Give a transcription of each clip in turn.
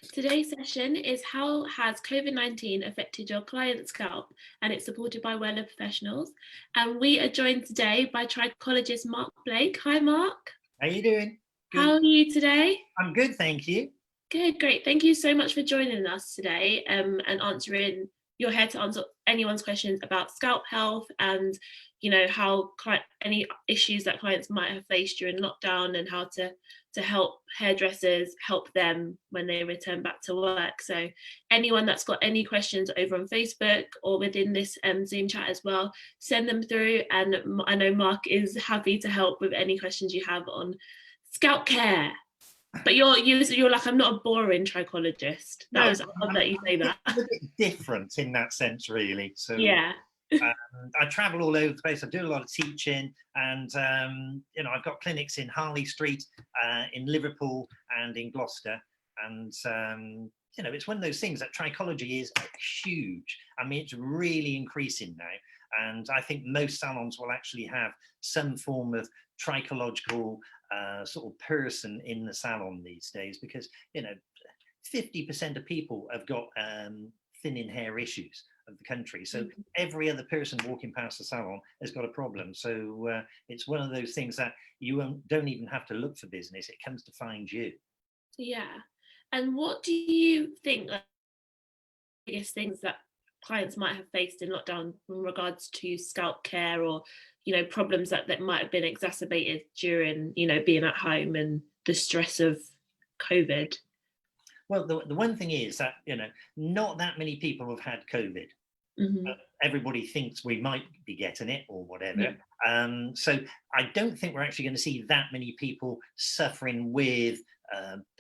Today's session is how has COVID-19 affected your client's scalp, and it's supported by Wella Professionals. And we are joined today by Trichologist Mark Blake. Hi, Mark. How you doing? How Good. are you today? I'm good, thank you. Good, great. Thank you so much for joining us today and answering. You're here to answer anyone's questions about scalp health and, how any issues that clients might have faced during lockdown and how to help hairdressers help them when they return back to work. So anyone that's got any questions over on Facebook or within this Zoom chat as well, send them through. And I know Mark is happy to help with any questions you have on scalp care. But you're like, I'm not a boring trichologist. That was odd that you say that. A bit different in that sense, really. So yeah. I travel all over the place. I do a lot of teaching, and I've got clinics in Harley Street, in Liverpool, and in Gloucester. And it's one of those things that trichology is huge. I mean, it's really increasing now, and I think most salons will actually have some form of trichological sort of person in the salon these days, because 50% of people have got thinning hair issues of the country, so every other person walking past the salon has got a problem. So it's one of those things that you don't even have to look for business, it comes to find you. Yeah. And what do you think are the biggest things that clients might have faced in lockdown in regards to scalp care, or problems that might have been exacerbated during being at home and the stress of COVID? Well, the one thing is that not that many people have had COVID. Everybody thinks we might be getting it or whatever. So I don't think we're actually going to see that many people suffering with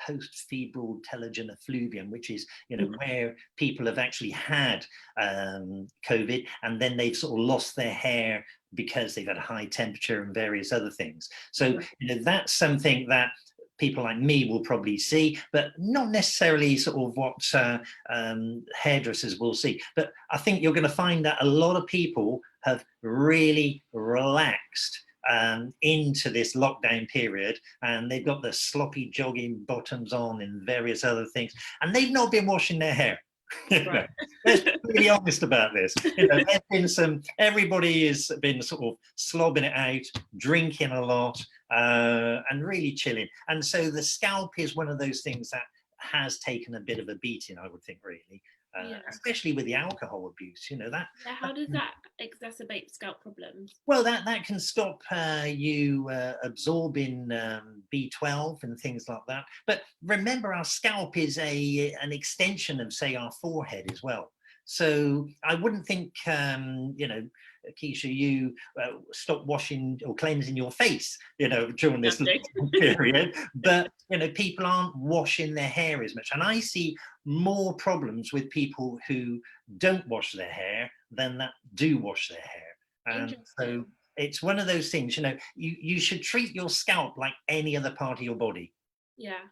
post-febrile telogen effluvium, which is where people have actually had COVID and then they've sort of lost their hair because they've had a high temperature and various other things. So that's something that people like me will probably see, but not necessarily sort of what hairdressers will see. But I think you're going to find that a lot of people have really relaxed into this lockdown period, and they've got the sloppy jogging bottoms on and various other things, and they've not been washing their hair. Right. Let's be really honest about this. There's been everybody has been sort of slobbing it out, drinking a lot, and really chilling. And so the scalp is one of those things that has taken a bit of a beating, I would think, really. Especially with the alcohol abuse, how does that exacerbate scalp problems? Well, that can stop you absorbing B12 and things like that. But remember, our scalp is an extension of, say, our forehead as well. So I wouldn't think, Keisha, you stop washing or cleansing your face, during this period. But, people aren't washing their hair as much. And I see more problems with people who don't wash their hair than that do wash their hair. And so it's one of those things, you should treat your scalp like any other part of your body. Yeah.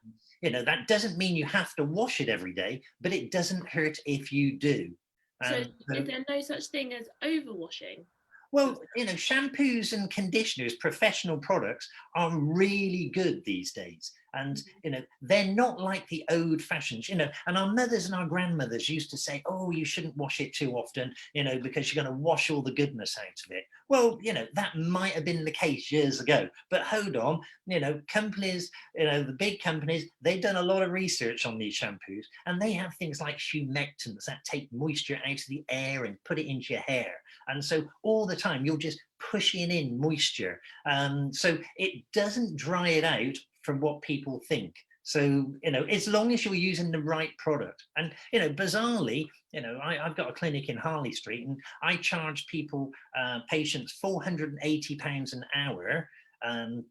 That doesn't mean you have to wash it every day, but it doesn't hurt if you do. So is there no such thing as overwashing? Well, shampoos and conditioners, professional products, are really good these days. And, they're not like the old fashions, and our mothers and our grandmothers used to say, oh, you shouldn't wash it too often, because you're going to wash all the goodness out of it. Well, that might have been the case years ago, but hold on, companies, the big companies, they've done a lot of research on these shampoos, and they have things like humectants that take moisture out of the air and put it into your hair. And so all the time you're just pushing in moisture. So it doesn't dry it out from what people think. So, as long as you're using the right product. And, bizarrely, I've got a clinic in Harley Street, and I charge people, patients, £480 an hour. And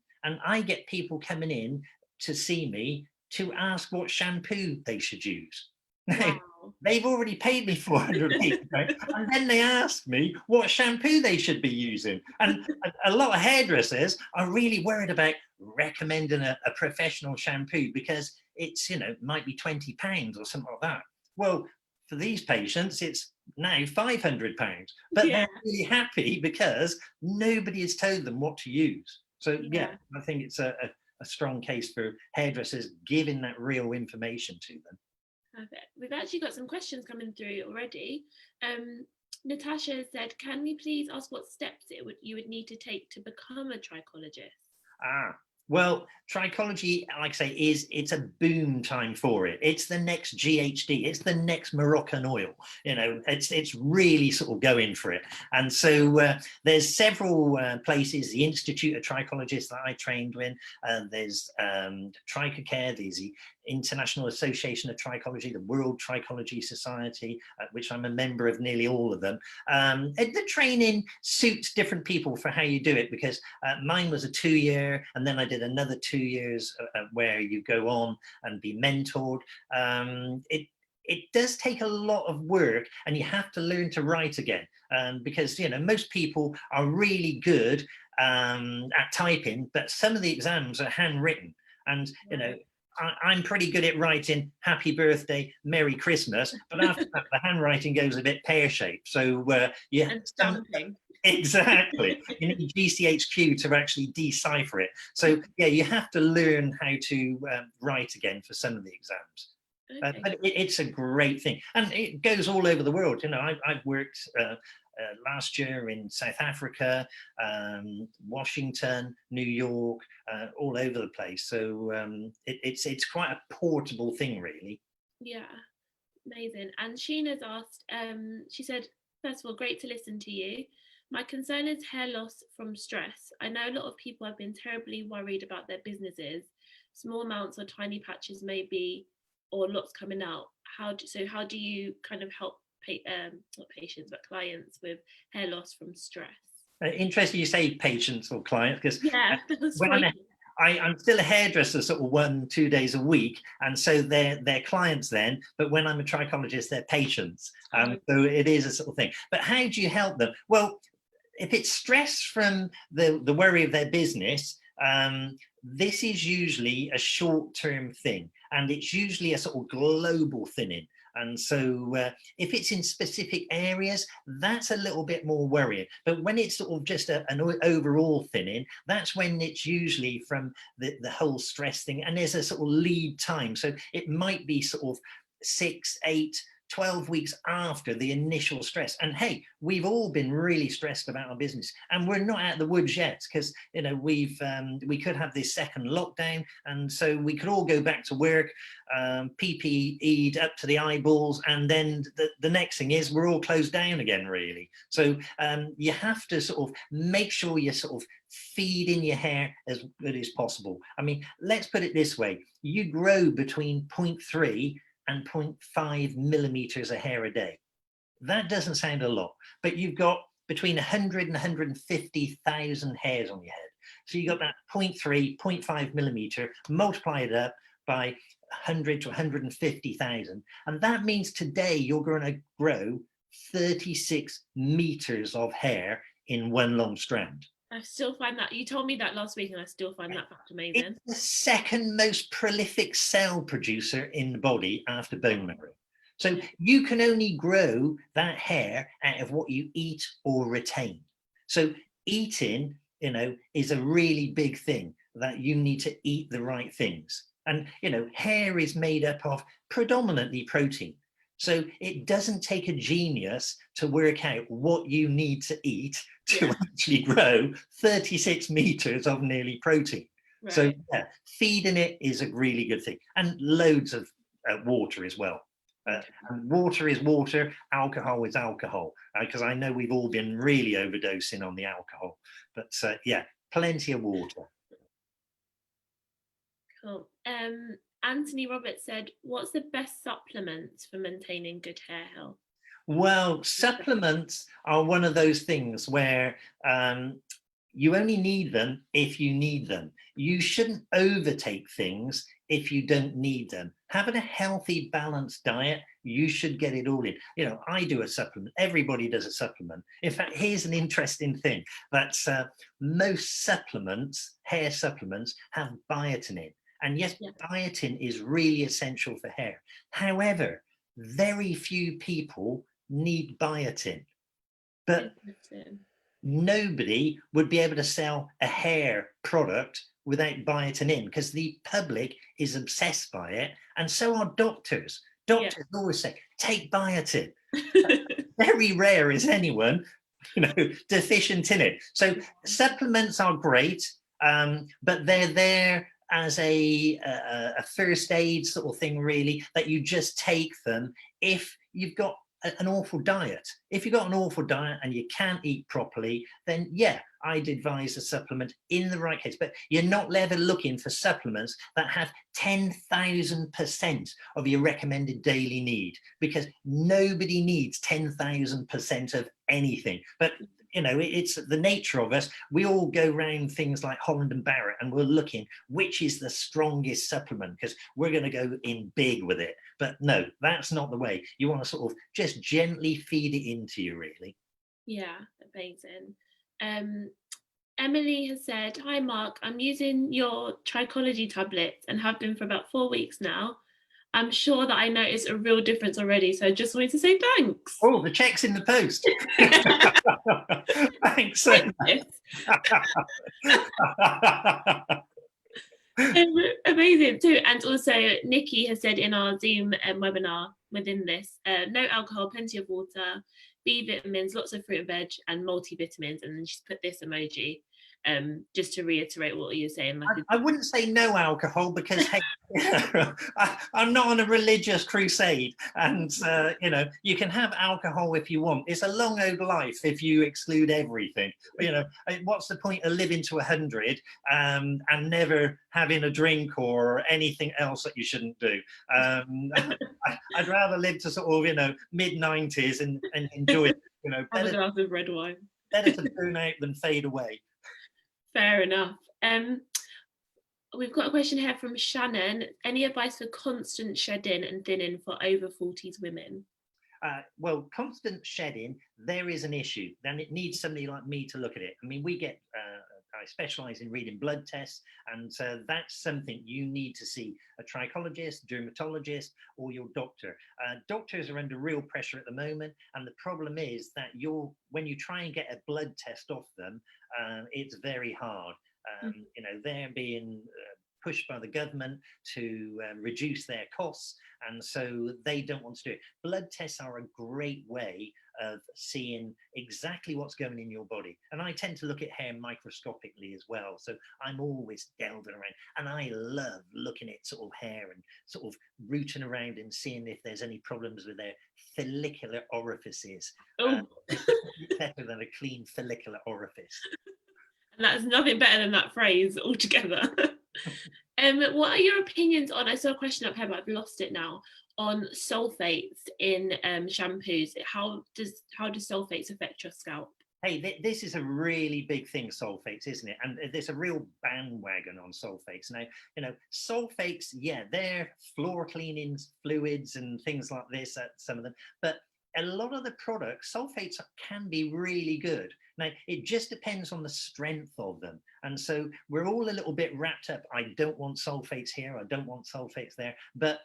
I get people coming in to see me to ask what shampoo they should use. Wow. They've already paid me £480, and then they ask me what shampoo they should be using. And a lot of hairdressers are really worried about recommending a professional shampoo because it's, might be £20 or something like that. Well, for these patients, it's now £500, but they're really happy because nobody has told them what to use. So I think it's a strong case for hairdressers giving that real information to them. Perfect. We've actually got some questions coming through already. Natasha said, can we please ask what steps you would need to take to become a trichologist? Well, trichology, like I say, it's a boom time for it. It's the next GHD, it's the next Moroccan oil. It's really sort of going for it. And so there's several places, the Institute of Trichologists that I trained with, there's Trichocare, there's the International Association of Trichology, the World Trichology Society, which I'm a member of nearly all of them. The training suits different people for how you do it, because mine was a 2-year, and then I did another 2 years where you go on and be mentored. It does take a lot of work, and you have to learn to write again, because most people are really good at typing, but some of the exams are handwritten, and I'm pretty good at writing happy birthday, Merry Christmas, but after that, the handwriting goes a bit pear-shaped. So And stamping. Exactly. You need GCHQ to actually decipher it. So yeah, you have to learn how to write again for some of the exams. Okay. But it's a great thing, and it goes all over the world. I've worked last year in South Africa, Washington, New York, all over the place. So it's quite a portable thing, really. Yeah, amazing. And Sheena's asked, she said, first of all, great to listen to you. My concern is hair loss from stress. I know a lot of people have been terribly worried about their businesses. Small amounts or tiny patches maybe, or lots coming out. How do you kind of help not patients but clients with hair loss from stress? Interesting you say patients or clients, because Yeah, that's when right. I'm still a hairdresser sort of 1-2 days a week, and so they're clients then, but when I'm a trichologist, they're patients. So it is a sort of thing. But how do you help them? Well, if it's stress from the worry of their business, this is usually a short-term thing, and it's usually a sort of global thinning. And so if it's in specific areas, that's a little bit more worrying. But when it's sort of just an overall thinning, that's when it's usually from the whole stress thing. And there's a sort of lead time. So it might be sort of 6, 8, 12 weeks after the initial stress. And hey, we've all been really stressed about our business, and we're not out of the woods yet, because we could have this second lockdown, and so we could all go back to work, PPE'd up to the eyeballs, and then the next thing is we're all closed down again, really. So you have to sort of make sure you sort of feed in your hair as good as possible. I mean, let's put it this way: you grow between 0.3 and 0.5 millimeters of hair a day. That doesn't sound a lot, but you've got between 100 and 150,000 hairs on your head. So you got that 0.3, 0.5 millimeter, multiply it up by 100 to 150,000. And that means today you're going to grow 36 meters of hair in one long strand. I still find that, you told me that last week, and I still find that fact amazing. It's the second most prolific cell producer in the body after bone marrow. So you can only grow that hair out of what you eat or retain. So eating, is a really big thing, that you need to eat the right things. And, hair is made up of predominantly protein. So it doesn't take a genius to work out what you need to eat to actually grow 36 meters of nearly protein. Right. So yeah, feeding it is a really good thing, and loads of water as well. And water is water, alcohol is alcohol, because I know we've all been really overdosing on the alcohol, but yeah, plenty of water. Cool. Anthony Roberts said, what's the best supplements for maintaining good hair health? Well, supplements are one of those things where you only need them if you need them. You shouldn't overtake things if you don't need them. Having a healthy, balanced diet, you should get it all in. I do a supplement. Everybody does a supplement. In fact, here's an interesting thing. That's most supplements, hair supplements, have biotin in. And yes, biotin is really essential for hair. However, very few people need biotin. But nobody would be able to sell a hair product without biotin in, because the public is obsessed by it, and so are doctors. Yeah. Doctors always say, take biotin. Very rare is anyone, deficient in it. So supplements are great, but they're there as a first aid sort of thing, really, that you just take them if you've got an awful diet. If you've got an awful diet and you can't eat properly, then yeah, I'd advise a supplement in the right case. But you're not ever looking for supplements that have 10,000% of your recommended daily need, because nobody needs 10,000% of anything. But it's the nature of us. We all go around things like Holland and Barrett, and we're looking which is the strongest supplement, because we're going to go in big with it. But no, that's not the way. You want to sort of just gently feed it into you, really. Yeah, amazing. Emily has said, hi Mark, I'm using your Trichology tablets and have been for about 4 weeks now. I'm sure that I noticed a real difference already, so I just wanted to say thanks. Oh, the check's in the post. Thanks so much. Amazing too. And also Nikki has said in our Zoom webinar within this, no alcohol, plenty of water, B vitamins, lots of fruit and veg, and multivitamins. And then she's put this emoji, just to reiterate what you're saying. Like I wouldn't say no alcohol, because hey, I'm not on a religious crusade, and you can have alcohol if you want. It's a long old life if you exclude everything. What's the point of living to 100 and never having a drink or anything else that you shouldn't do? I'd rather live to sort of mid-90s and enjoy it. Have a glass of red wine. Better to burn out than fade away. Fair enough. We've got a question here from Shannon. Any advice for constant shedding and thinning for over 40s women? Well, constant shedding, there is an issue. Then it needs somebody like me to look at it. I mean, I specialize in reading blood tests, and that's something you need to see a trichologist, dermatologist, or your doctor. Doctors are under real pressure at the moment, and the problem is that when you try and get a blood test off them, it's very hard. They're being pushed by the government to reduce their costs, and so they don't want to do it. Blood tests are a great way of seeing exactly what's going in your body, and I tend to look at hair microscopically as well, so I'm always delving around, and I love looking at sort of hair and sort of rooting around and seeing if there's any problems with their follicular orifices. Better than a clean follicular orifice. And that's nothing better than that phrase altogether. What are your opinions on, I saw a question up here, but I've lost it now, on sulfates in shampoos? How does sulfates affect your scalp? Hey, this is a really big thing, sulfates, isn't it? And there's a real bandwagon on sulfates. Now, sulfates, yeah, they're floor cleaning fluids and things like this, some of them, but a lot of the products, sulfates can be really good. Now, it just depends on the strength of them. And so we're all a little bit wrapped up. I don't want sulfates here. I don't want sulfates there. But,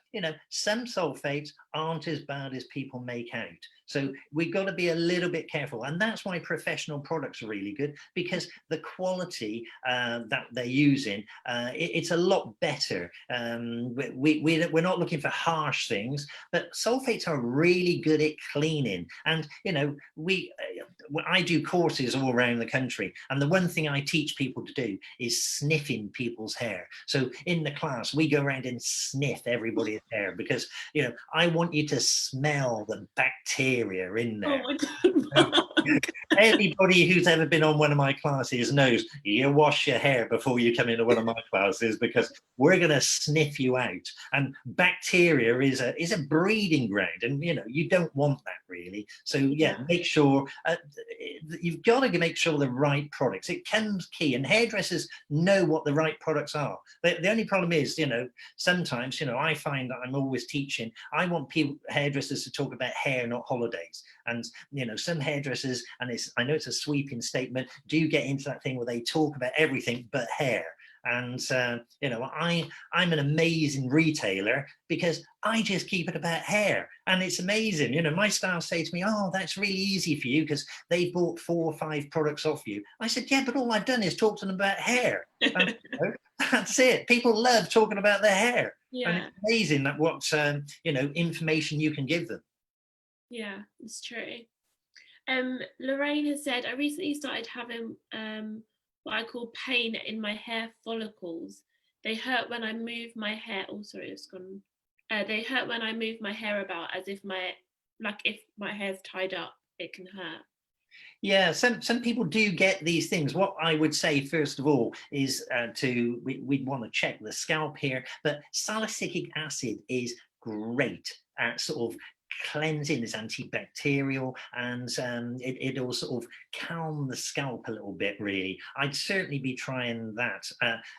some sulfates aren't as bad as people make out. So we've got to be a little bit careful. And that's why professional products are really good, because the quality that they're using, it's a lot better. We're not looking for harsh things, but sulfates are really good at cleaning. And, I do courses all around the country, and the one thing I teach people to do is sniffing people's hair. So in the class, we go around and sniff everybody's hair, because I want you to smell the bacteria in there. Oh my God. Anybody who's ever been on one of my classes knows you wash your hair before you come into one of my classes, because we're going to sniff you out. And bacteria is a breeding ground, and you don't want that, really. So yeah, make sure you've got to make sure the right products. It comes key, and hairdressers know what the right products are. The only problem is, sometimes I find that I'm always teaching. I want hairdressers to talk about hair, not holidays. And some hairdressers, and I know it's a sweeping statement, do get into that thing where they talk about everything but hair. And I'm an amazing retailer because I just keep it about hair, and it's amazing. My staff say to me, "Oh, that's really easy for you because they bought 4 or 5 products off you." I said, "Yeah, but all I've done is talk to them about hair." And, that's it. People love talking about their hair, and Yeah. it's amazing that what information you can give them. Yeah, it's true. Lorraine has said, I recently started having what I call pain in my hair follicles. They hurt when I move my hair. Oh, sorry, it's gone. They hurt when I move my hair about, as if if my hair's tied up, it can hurt. Yeah, some people do get these things. What I would say first of all is we'd want to check the scalp here, but salicylic acid is great at sort of cleansing. It's antibacterial, and it'll sort of calm the scalp a little bit. Really, I'd certainly be trying that,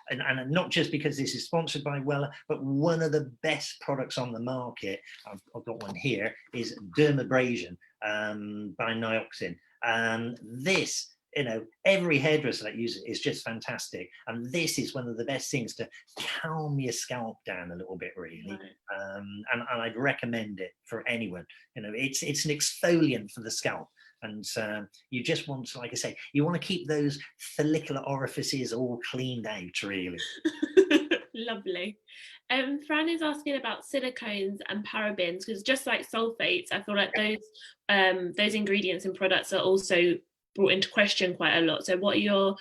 and not just because this is sponsored by Wella, but one of the best products on the market, I've got one here, is dermabrasion by Nioxin. This, every hairdresser that uses it is just fantastic, and this is one of the best things to calm your scalp down a little bit, really. Right. And I'd recommend it for anyone. It's an exfoliant for the scalp, and you just want to, like I say, you want to keep those follicular orifices all cleaned out, really. Lovely. Fran is asking about silicones and parabens, because just like sulfates, I feel like those ingredients and products are also brought into question quite a lot. So what are your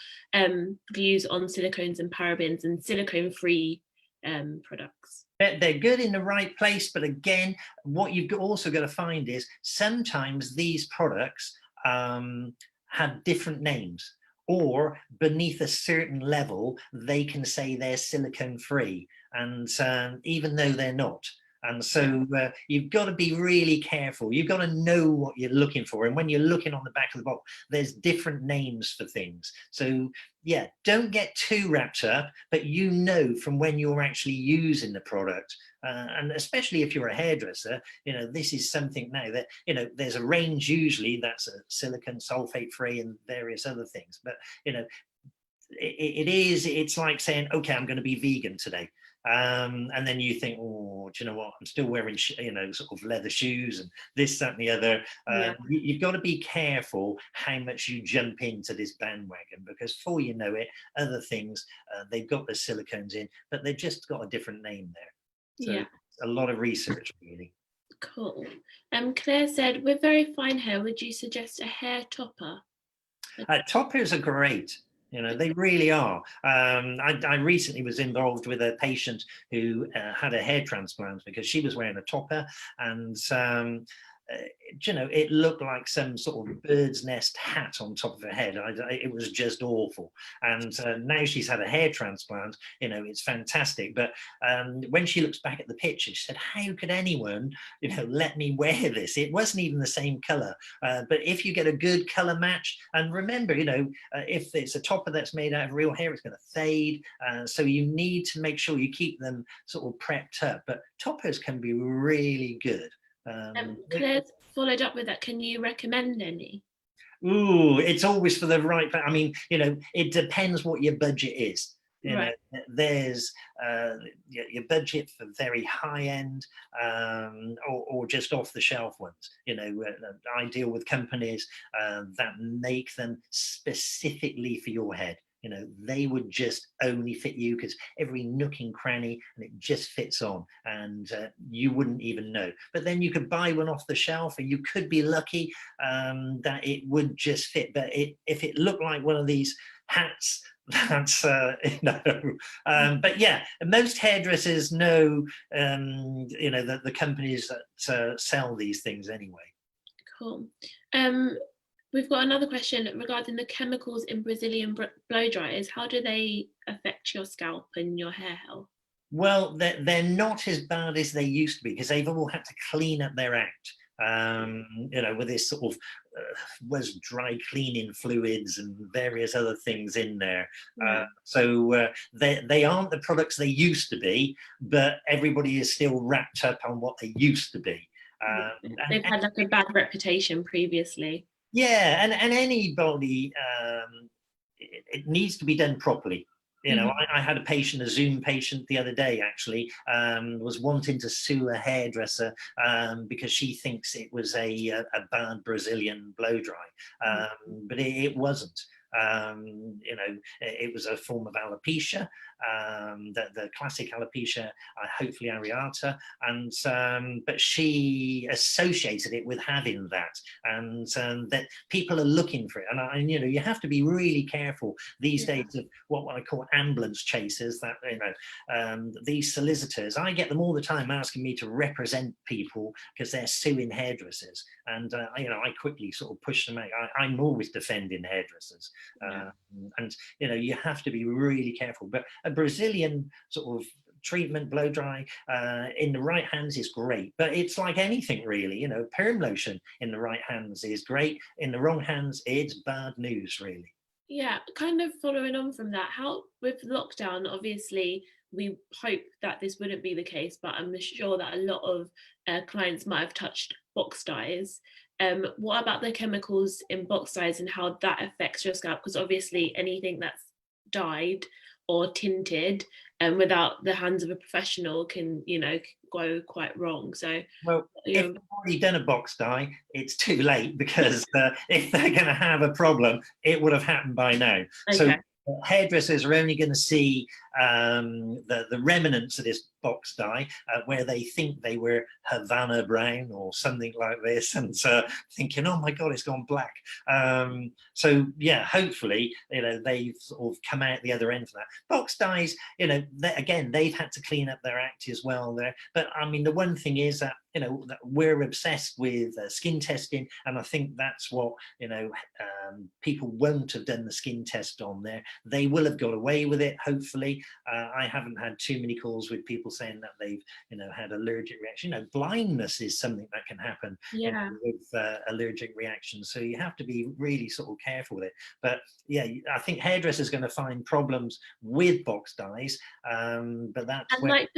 views on silicones and parabens and silicone-free products? They're good in the right place, but again, what you've also got to find is sometimes these products have different names, or beneath a certain level, they can say they're silicone free, and even though they're not. And so you've got to be really careful. You've got to know what you're looking for. And when you're looking on the back of the bottle, there's different names for things. So yeah, don't get too wrapped up, but from when you're actually using the product. And especially if you're a hairdresser, this is something now that, there's a range usually that's a silicone, sulfate free, and various other things. But, it's like saying, okay, I'm going to be vegan today. And then you think, oh, do you know what? I'm still wearing, sort of leather shoes and this, that, and the other. Yeah. You've got to be careful how much you jump into this bandwagon, because before you know it, other things, they've got the silicones in, but they've just got a different name there. So Yeah. a lot of research, really. Cool. Claire said, with very fine hair, would you suggest a hair topper? Toppers are great. They really are. I recently was involved with a patient who had a hair transplant because she was wearing a topper, and it looked like some sort of bird's nest hat on top of her head. It was just awful. And now she's had a hair transplant. It's fantastic. But when she looks back at the picture, she said, "How could anyone, let me wear this? It wasn't even the same color." But if you get a good color match, and remember, if it's a topper that's made out of real hair, it's going to fade. So you need to make sure you keep them sort of prepped up. But toppers can be really good. Claire followed up with that. Can you recommend any? Ooh, it's always for the right. I mean, it depends what your budget is. Right. There's your budget for very high end, or just off the shelf ones. I deal with companies that make them specifically for your head. They would just only fit you because every nook and cranny, and it just fits on, and you wouldn't even know. But then you could buy one off the shelf, and you could be lucky that it would just fit. But if it looked like one of these hats, that's but yeah, most hairdressers know that the companies that sell these things anyway. Cool. We've got another question regarding the chemicals in Brazilian blow dryers. How do they affect your scalp and your hair health? Well, they're not as bad as they used to be, because they've all had to clean up their act. With this sort of was dry cleaning fluids and various other things in there. So they aren't the products they used to be, but everybody is still wrapped up on what they used to be. They've had like a bad reputation previously. Yeah, and anybody, it needs to be done properly. You know, I had a patient, a Zoom patient the other day, actually, was wanting to sue a hairdresser because she thinks it was a bad Brazilian blow dry, but it wasn't. You know, it was a form of alopecia, the classic alopecia, hopefully areata, and but she associated it with having that, and that people are looking for it, and you know, you have to be really careful these days of what I call ambulance chasers. That, you know, these solicitors, I get them all the time asking me to represent people because they're suing hairdressers, and you know, I quickly sort of push them out. I'm always defending hairdressers. And you know, you have to be really careful, but a Brazilian sort of treatment, blow dry, in the right hands is great, but it's like anything really, you know, perm lotion in the right hands is great, in the wrong hands it's bad news, really. Yeah, kind of following on from that, how with lockdown, obviously we hope that this wouldn't be the case, but I'm sure that a lot of clients might have touched box dyes. What about the chemicals in box dyes and how that affects your scalp? Because obviously anything that's dyed or tinted without the hands of a professional can, you know, go quite wrong. So, Well, if they've already done a box dye, it's too late, because if they're going to have a problem, it would have happened by now. So hairdressers are only going to see the remnants of this box dye where they think they were Havana brown or something like this, and thinking, oh my god, it's gone black. So yeah, hopefully, you know, they've sort of come out the other end for that. Box dyes, you know, again, they've had to clean up their act as well there. But I mean, the one thing is that, you know, that we're obsessed with skin testing, and I think that's what, you know, people won't have done the skin test on there. They will have got away with it, hopefully. I haven't had too many calls with people saying that they've, you know, had allergic reaction. You know, blindness is something that can happen, you know, with allergic reactions. So you have to be really sort of careful with it. But yeah, I think hairdressers are going to find problems with box dyes, but that's and like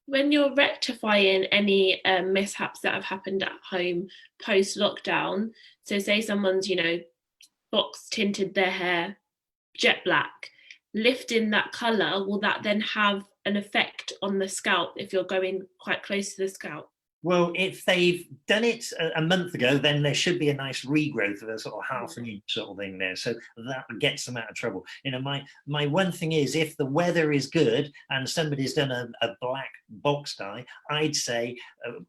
when you're rectifying any mishaps that have happened at home post lockdown, so say someone's, you know, box tinted their hair jet black, lifting that color, will that then have an effect on the scalp if you're going quite close to the scalp? Well, if they've done it a month ago, then there should be a nice regrowth of a sort of half an inch sort of thing there. So that gets them out of trouble. You know, my one thing is, if the weather is good and somebody's done a black box dye, I'd say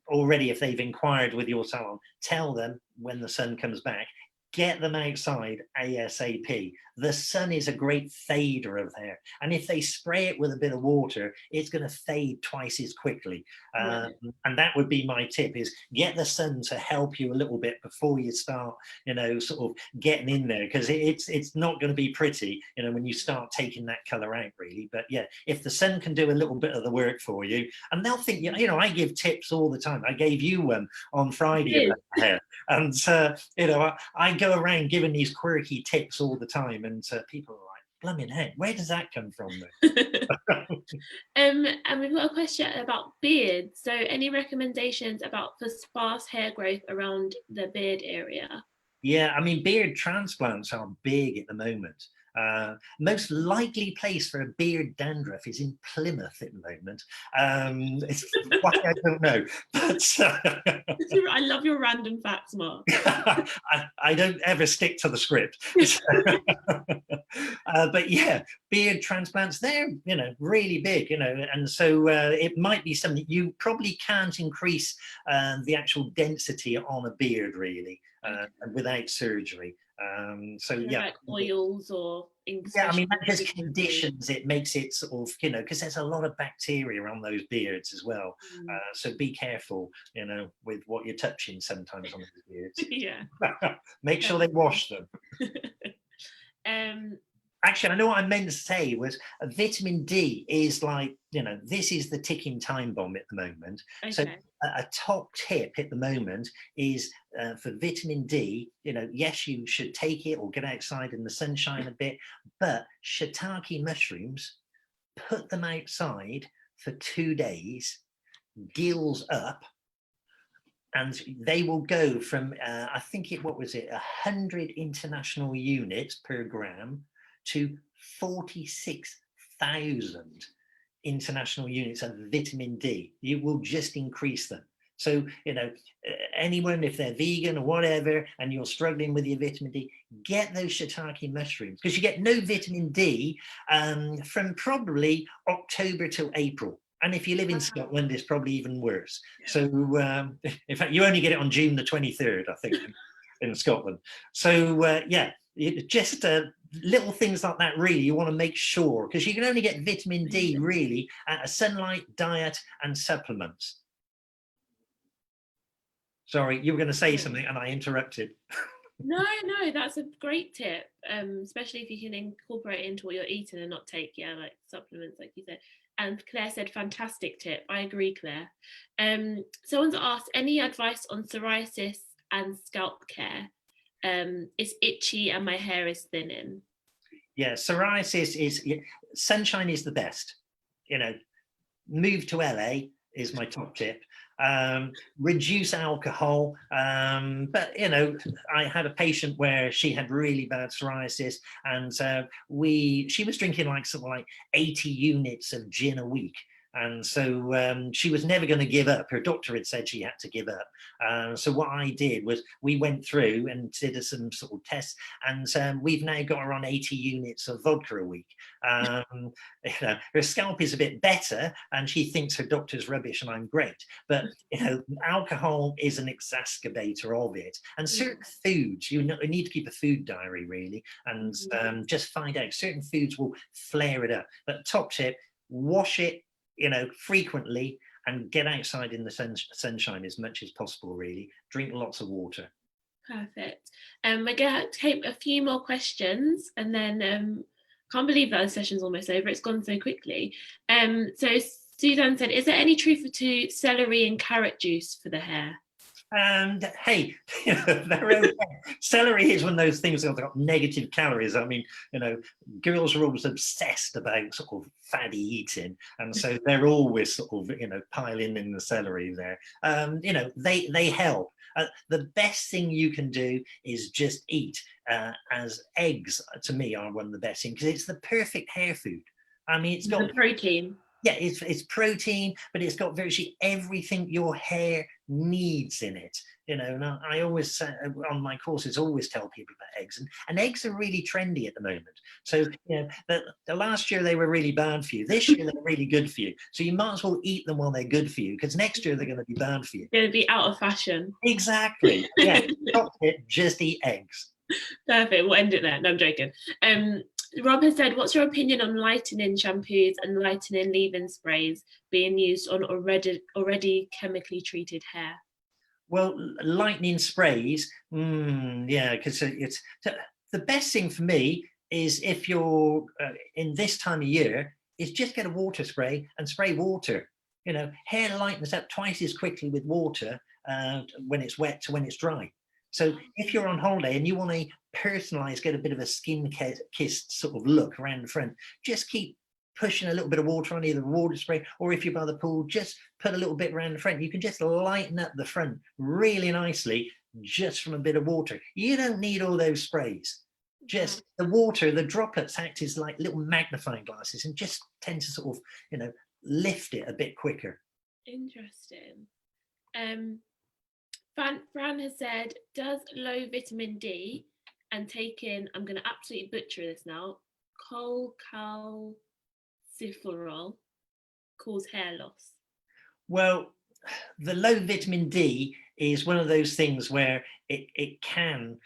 already, if they've inquired with your salon, tell them when the sun comes back, get them outside ASAP. The sun is a great fader of hair, and if they spray it with a bit of water, it's going to fade twice as quickly. And that would be my tip, is get the sun to help you a little bit before you start, you know, sort of getting in there, because it's not going to be pretty, you know, when you start taking that color out, really. But yeah, if the sun can do a little bit of the work for you, and they'll think, you know, I give tips all the time. I gave you one on Friday about hair, and you know, I go around giving these quirky tips all the time, and people are like, blooming heck, where does that come from? And we've got a question about beards. So any recommendations about for sparse hair growth around the beard area? Yeah, I mean, beard transplants are big at the moment. Most likely place for a beard dandruff is in Plymouth at the moment. It's why, I don't know, but I love your random facts, Mark. I don't ever stick to the script. But yeah, beard transplants, they're, you know, really big, you know, and so it might be something you probably can't increase the actual density on a beard, really, without surgery. So yeah, like oils or yeah, I mean, that just conditions it, makes it sort of, you know, because there's a lot of bacteria on those beards as well. So be careful, you know, with what you're touching sometimes on those beards. Yeah. Make sure they wash them. Um, Actually, I know what I meant to say was vitamin D is like, you know, this is the ticking time bomb at the moment. okay. So a top tip at the moment is for vitamin D, you know, yes, you should take it or get outside in the sunshine a bit, but shiitake mushrooms, put them outside for 2 days, gills up, and they will go from, I think what was it, 100 international units per gram to 100,000 international units of vitamin D. You will just increase them. So, anyone, if they're vegan or whatever, and you're struggling with your vitamin D, get those shiitake mushrooms, because you get no vitamin D from probably October till April. And if you live in Scotland, it's probably even worse. So, in fact, you only get it on June the 23rd, I think, in Scotland. So, yeah, just little things like that, really, you want to make sure, because you can only get vitamin D, really, at a sunlight, diet, and supplements. Sorry, you were going to say something and I interrupted. No, that's a great tip, especially if you can incorporate it into what you're eating and not take, like supplements, like you said. And Claire said, fantastic tip. I agree, Claire. Someone's asked, any advice on psoriasis and scalp care? It's itchy and my hair is thinning. Yeah, psoriasis is, sunshine is the best. Move to LA is my top tip. Reduce alcohol, but I had a patient where she had really bad psoriasis, and she was drinking like 80 units of gin a week, and so she was never going to give up. Her doctor had said she had to give up. So what I did was we went through and did some sort of tests, and we've now got her on 80 units of vodka a week. Her scalp is a bit better, and she thinks her doctor's rubbish and I'm great. But alcohol is an exacerbator of it, and certain foods, you need to keep a food diary, really, and just find out certain foods will flare it up. But top tip, wash it frequently, and get outside in the sunshine as much as possible, really. Drink lots of water. Perfect. We're going to take a few more questions, and then can't believe that the session's almost over. It's gone so quickly. So Suzanne said, is there any truth to celery and carrot juice for the hair? And hey, they're okay. Celery is one of those things that have got negative calories. I mean, girls are always obsessed about sort of fatty eating, and so they're always sort of piling in the celery there. They help. The best thing you can do is just eat, as eggs to me are one of the best things, because it's the perfect hair food. I mean, it's got the protein. Yeah, it's protein, but it's got virtually everything your hair needs in it. And I always say on my courses, always tell people about eggs, and eggs are really trendy at the moment. So the last year they were really bad for you. This year they're really good for you. So you might as well eat them while they're good for you, because next year they're going to be bad for you. They're going to be out of fashion. Exactly. Yeah. Stop it. Just eat eggs. Perfect. We'll end it there. No, I'm joking. Rob has said, what's your opinion on lightening shampoos and lightening leave-in sprays being used on already chemically treated hair? Well, lightening sprays, yeah, because it's the best thing for me is, if you're in this time of year, is just get a water spray and spray water. Hair lightens up twice as quickly with water when it's wet to when it's dry. So if you're on holiday and you want to personalize, get a bit of a skin-kissed sort of look around the front, just keep pushing a little bit of water on either water spray, or if you're by the pool, just put a little bit around the front. You can just lighten up the front really nicely just from a bit of water. You don't need all those sprays. Just the water, the droplets act as like little magnifying glasses and just tend to sort of, lift it a bit quicker. Interesting. Fran has said, does low vitamin D and taking, I'm going to absolutely butcher this now, cholecalciferol cause hair loss? Well, the low vitamin D is one of those things where it can,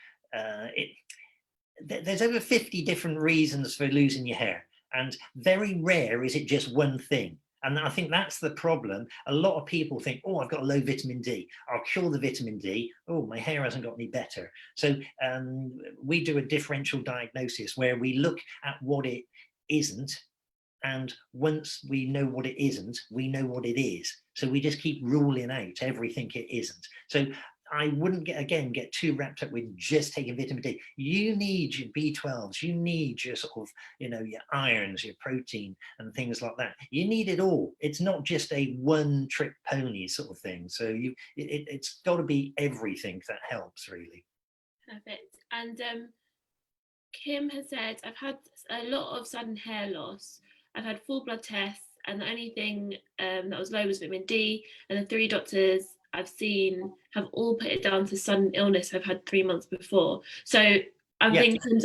there's over 50 different reasons for losing your hair, and very rare is it just one thing. And I think that's the problem. A lot of people think, oh, I've got low vitamin D. I'll cure the vitamin D. Oh, my hair hasn't got any better. So we do a differential diagnosis where we look at what it isn't. And once we know what it isn't, we know what it is. So we just keep ruling out everything it isn't. So I wouldn't get too wrapped up with just taking vitamin D. You need your B12s, you need your sort of, your irons, your protein and things like that. You need it all. It's not just a one-trick pony sort of thing. So it's got to be everything that helps, really. Perfect. And Kim has said, I've had a lot of sudden hair loss I've had 4 blood tests, and the only thing that was low was vitamin D, and the 3 doctors I've seen have all put it down to sudden illness I've had 3 months before. So I'm Yeah. thinking,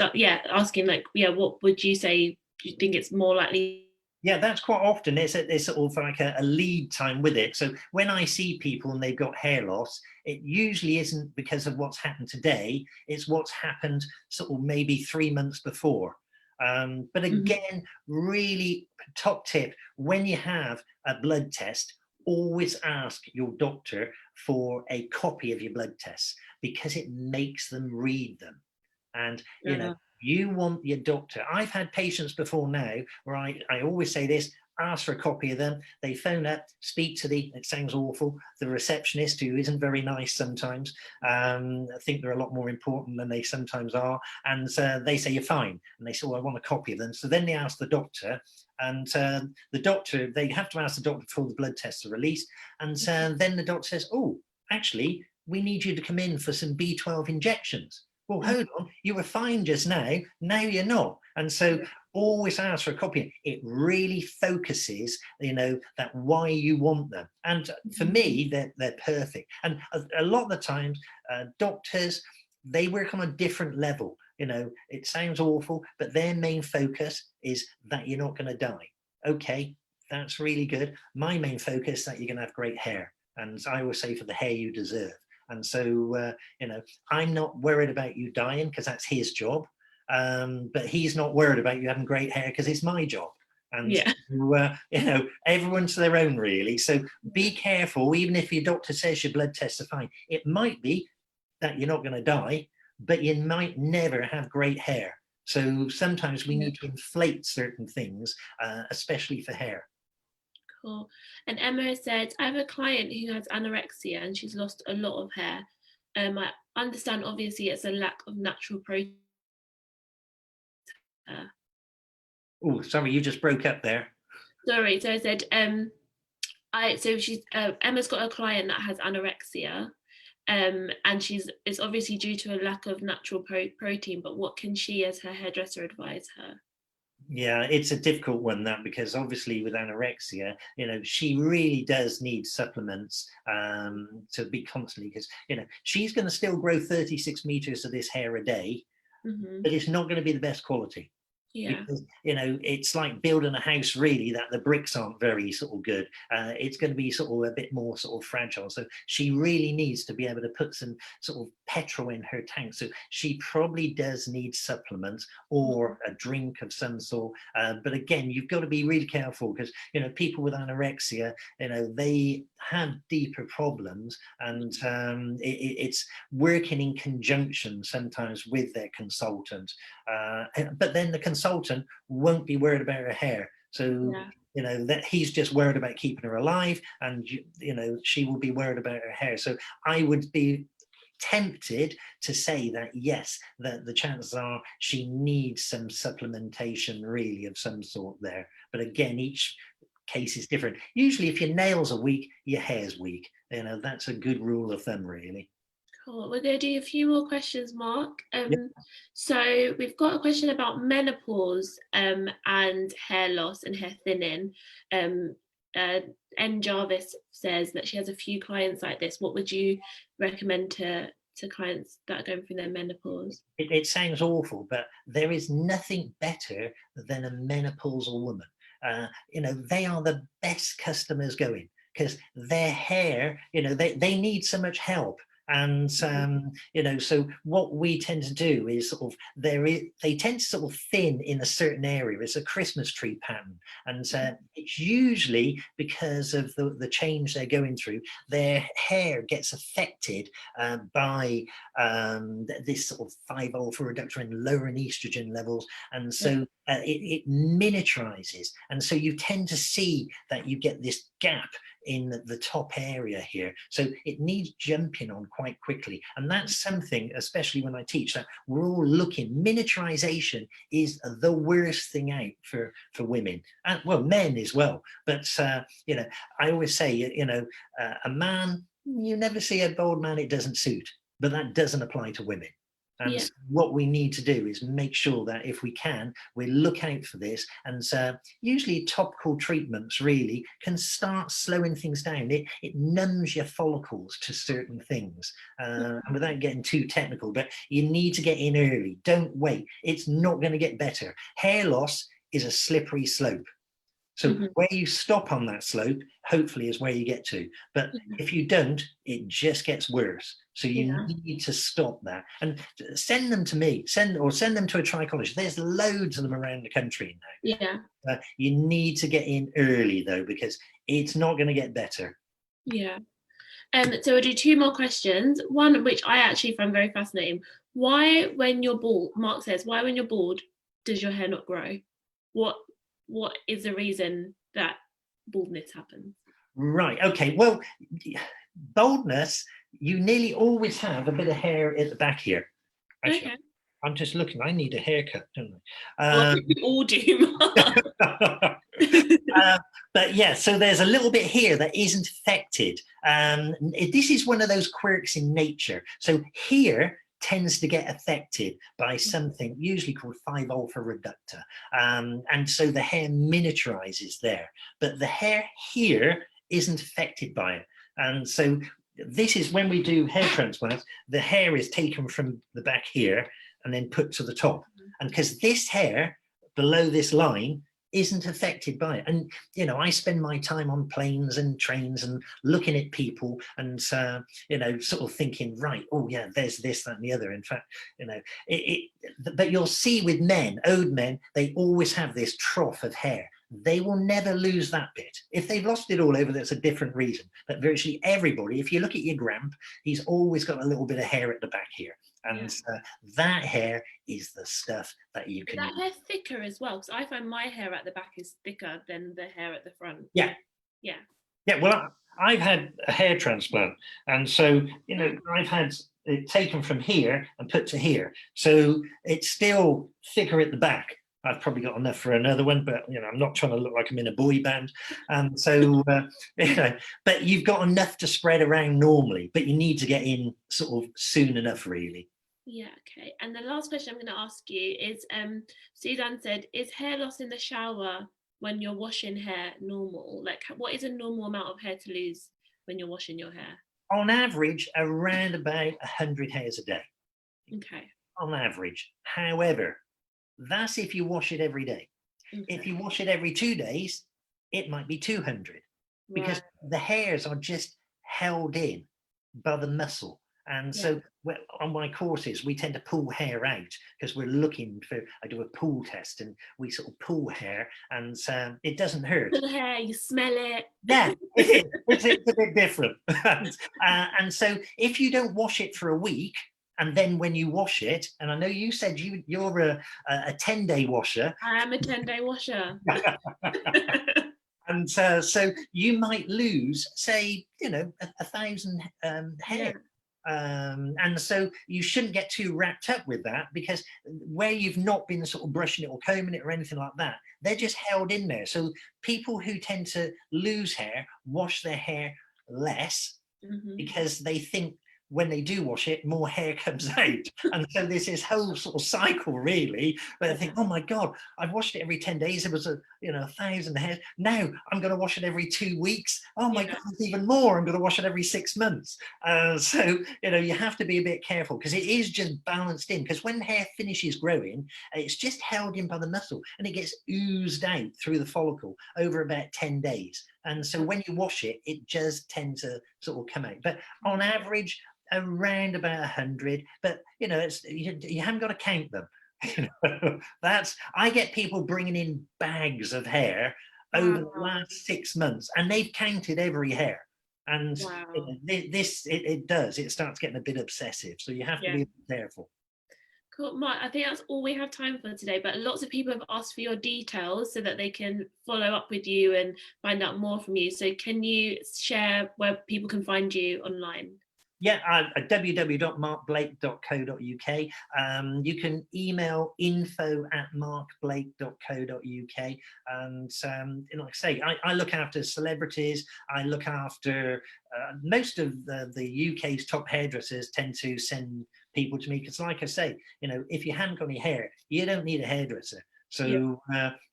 asking like, what would you say? Do you think it's more likely? Yeah, that's quite often. There's sort of like a lead time with it. So when I see people and they've got hair loss, it usually isn't because of what's happened today. It's what's happened sort of maybe 3 months before. But again, really top tip, when you have a blood test, always ask your doctor for a copy of your blood tests because it makes them read them. And, you know, you want your doctor. I've had patients before now where I always say this, ask for a copy of them. They phone up, speak to it sounds awful, the receptionist, who isn't very nice sometimes. I think they're a lot more important than they sometimes are. And they say, you're fine. And they say, well, I want a copy of them. So then they ask the doctor, and the doctor, they have to ask the doctor before the blood tests are released. And then the doctor says, oh, actually, we need you to come in for some B12 injections. Well, hold on, you were fine just now you're not. And so always ask for a copy. It really focuses, you know, that why you want them. And for me, they're perfect. And a lot of the times, doctors, they work on a different level. You know, it sounds awful, but their main focus is that you're not going to die. Okay, that's really good. My main focus is that you're going to have great hair. And I always say, for the hair you deserve. And so, you know, I'm not worried about you dying because that's his job. But he's not worried about you having great hair because it's my job. And, you know, everyone's their own, really. So be careful, even if your doctor says your blood tests are fine. It might be that you're not going to die, but you might never have great hair. So sometimes we need to inflate certain things, especially for hair. Cool. And Emma said, I have a client who has anorexia and she's lost a lot of hair. I understand obviously it's a lack of natural protein. Oh, sorry, you just broke up there. Sorry, so I said, Emma's got a client that has anorexia, and it's obviously due to a lack of natural protein, but what can she as her hairdresser advise her? Yeah, it's a difficult one, that, because obviously with anorexia, you know, she really does need supplements to be constantly, because, you know, she's going to still grow 36 meters of this hair a day, but it's not going to be the best quality. Because, you know, it's like building a house, really, that the bricks aren't very sort of good. It's going to be sort of a bit more sort of fragile. So she really needs to be able to put some sort of petrol in her tank. So she probably does need supplements or a drink of some sort. But again, you've got to be really careful because, you know, people with anorexia, you know, they have deeper problems, and it's working in conjunction sometimes with their consultant. But then the consultant won't be worried about her hair. So, you know, that he's just worried about keeping her alive, and, you know, she will be worried about her hair. So I would be tempted to say that, yes, that the chances are she needs some supplementation, really, of some sort there. But again, each case is different. Usually if your nails are weak, your hair's weak. You know, that's a good rule of thumb, really. Cool. We're going to do a few more questions, Mark. So we've got a question about menopause and hair loss and hair thinning. N. Jarvis says that she has a few clients like this. What would you recommend to clients that are going through their menopause? It sounds awful, but there is nothing better than a menopausal woman. You know, they are the best customers going because their hair, you know, they need so much help. And you know, so what we tend to do is sort of they tend to sort of thin in a certain area. It's a Christmas tree pattern, and it's usually because of the change they're going through. Their hair gets affected by this sort of 5-alpha reductor and lowering estrogen levels, and so it miniaturizes, and so you tend to see that you get this gap in the top area here. So it needs jumping on quite quickly. And that's something, especially when I teach, that we're all looking. Miniaturization is the worst thing out for women, and well, men as well. But you know, I always say, you know, a man, you never see a bald man it doesn't suit, but that doesn't apply to women. And Yeah. so what we need to do is make sure that if we can, we look out for this. And usually topical treatments really can start slowing things down. It numbs your follicles to certain things. And without getting too technical, but you need to get in early. Don't wait. It's not going to get better. Hair loss is a slippery slope. So where you stop on that slope, hopefully is where you get to. But if you don't, it just gets worse. So you need to stop that and send them to me, send them to a trichologist. There's loads of them around the country now. Yeah. You need to get in early though, because it's not going to get better. Yeah. So we'll do 2 more questions. One, which I actually find very fascinating. Why, when you're bald, Mark says, why when you're bald does your hair not grow? What is the reason that baldness happens? Right. Okay. Well, baldness, you nearly always have a bit of hair at the back here. Actually, Okay. I'm just looking. I need a haircut, don't Well, I I? think we all do. But yeah, so there's a little bit here that isn't affected. This is one of those quirks in nature. So here tends to get affected by something usually called 5-alpha reductor. And so the hair miniaturizes there, but the hair here isn't affected by it. And so this is when we do hair transplants, the hair is taken from the back here and then put to the top. And because this hair below this line isn't affected by it. And, you know, I spend my time on planes and trains and looking at people and, you know, sort of thinking, right, oh yeah, there's this, that and the other. In fact, you know, but you'll see with men, old men, they always have this trough of hair. They will never lose that bit. If they've lost it all over, that's a different reason. But virtually everybody, if you look at your gramp, he's always got a little bit of hair at the back here. And that hair is the stuff that you can use. Is that hair thicker as well? Because I find my hair at the back is thicker than the hair at the front. Yeah. Yeah. Yeah, well, I've had a hair transplant. And so, you know, I've had it taken from here and put to here. So it's still thicker at the back. I've probably got enough for another one, but you know, I'm not trying to look like I'm in a boy band. And so, you know, but you've got enough to spread around normally, but you need to get in sort of soon enough, really. Yeah, okay. And the last question I'm going to ask you is, Suzanne said, is hair loss in the shower when you're washing hair normal? Like, what is a normal amount of hair to lose when you're washing your hair? On average, around about 100 hairs a day. Okay. On average. However, that's if you wash it every day. Okay. If you wash it every 2 days, it might be 200 because the hairs are just held in by the muscle. And so on my courses, we tend to pull hair out because we're looking for, I do a pull test and we sort of pull hair and it doesn't hurt. Pull hair, you smell it. Yeah, it's a bit different. And so if you don't wash it for a week, and then when you wash it, and I know you said you're a 10-day washer. I am a 10-day washer. And so you might lose, say, you know, 1,000 hair. And so you shouldn't get too wrapped up with that because where you've not been sort of brushing it or combing it or anything like that, they're just held in there. So people who tend to lose hair wash their hair less because they think when they do wash it, more hair comes out. And so there's this whole sort of cycle, really, where they think, oh my God, I've washed it every 10 days. It was 1,000 hairs. Now I'm going to wash it every 2 weeks. Oh my God, it's even more. I'm going to wash it every 6 months. So, you know, you have to be a bit careful because it is just balanced in. Because when hair finishes growing, it's just held in by the muscle and it gets oozed out through the follicle over about 10 days. And so when you wash it, it just tends to sort of come out. But on average, around about 100, but you know, it's you haven't got to count them. You know, I get people bringing in bags of hair over the last 6 months, and they've counted every hair. And it starts getting a bit obsessive, so you have to be careful. Cool, Mark, I think that's all we have time for today, but lots of people have asked for your details so that they can follow up with you and find out more from you. So can you share where people can find you online? Yeah, www.markblake.co.uk. You can email info@markblake.co.uk. And like I say, I look after celebrities. I look after most of the UK's top hairdressers tend to send people to me, because like I say, if you haven't got any hair, you don't need a hairdresser. So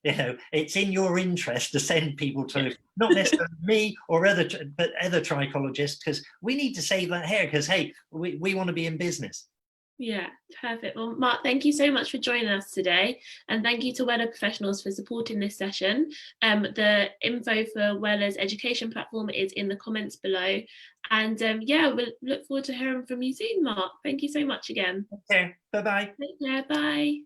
it's in your interest to send people to not necessarily me or other trichologists, because we need to save that hair, because hey, we want to be in business. Yeah, perfect. Well, Mark, thank you so much for joining us today, and thank you to Wella Professionals for supporting this session. The info for Wella's education platform is in the comments below, and we'll look forward to hearing from you soon, Mark. Thank you so much again. Okay, bye-bye. Take care, bye.